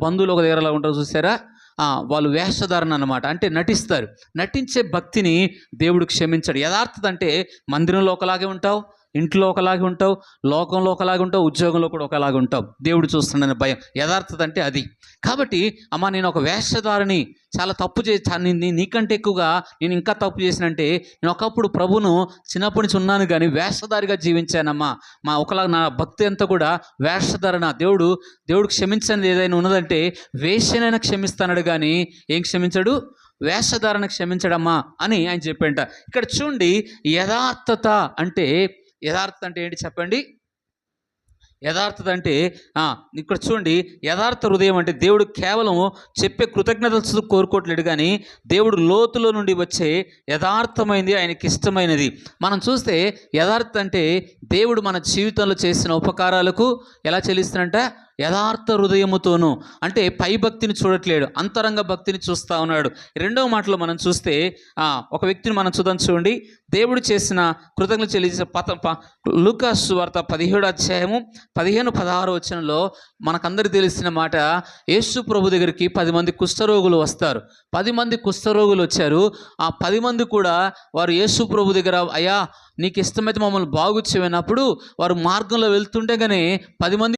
బంధువులు ఒక దగ్గర ఎలా ఉంటారో చూసారా? వాళ్ళు వేషధారణ అన్నమాట. అంటే నటిస్తారు. నటించే భక్తిని దేవుడు క్షమించడు. యథార్థత అంటే మందిరంలో ఒకలాగే ఉంటావు, ఇంట్లో ఒకలాగే ఉంటావు, లోకంలో ఒకలాగే ఉంటావు, ఉద్యోగంలో కూడా ఒకలాగే ఉంటావు. దేవుడు చూస్తున్నాడని భయం. యథార్థత అంటే అది. కాబట్టి అమ్మా, నేను ఒక వేషధారిని, చాలా తప్పు నీకంటే ఎక్కువగా నేను ఇంకా తప్పు చేసినంటే, నేను ఒకప్పుడు ప్రభును చిన్నప్పటి నుంచి ఉన్నాను కానీ వేషధారిగా జీవించానమ్మా. ఒకలాగా నా భక్తి అంతా కూడా వేషధారణ. దేవుడు క్షమించనిది ఏదైనా ఉన్నదంటే వేషనైనా క్షమిస్తానడు కానీ ఏం క్షమించడు? వేషధారణ క్షమించడమ్మా అని ఆయన చెప్పంట. ఇక్కడ చూడండి, యథార్థత అంటే ఏంటి చెప్పండి? యథార్థత అంటే ఇక్కడ చూడండి, యథార్థ హృదయం అంటే దేవుడు కేవలం చెప్పే కృతజ్ఞతలు కోరుకోవట్లేడు కానీ దేవుడు లోతులో నుండి వచ్చే యథార్థమైనది, ఆయనకి ఇష్టమైనది. మనం చూస్తే యథార్థత అంటే దేవుడు మన జీవితంలో చేసిన ఉపకారాలకు ఎలా చెల్లిస్తాడంట? యథార్థ హృదయముతోనూ. అంటే పై భక్తిని చూడట్లేడు, అంతరంగ భక్తిని చూస్తూ ఉన్నాడు. రెండవ మాటలో మనం చూస్తే ఒక వ్యక్తిని మనం చూడండి, దేవుడు చేసిన కృతజ్ఞతలు చెల్లించిన లూకా సువార్త 17వ అధ్యాయము 15-16 వచనంలో మనకందరికీ తెలిసిన మాట. యేసు ప్రభు దగ్గరికి 10 మంది కుష్ఠరోగులు వస్తారు. 10 మంది కుష్ఠరోగులు వచ్చారు. ఆ 10 మంది కూడా వారు యేసు ప్రభు దగ్గర, అయ్యా నీకు ఇష్టమైతే మమ్మల్ని బాగు చేయనప్పుడు వారు మార్గంలో వెళ్తుండగానే 10 మంది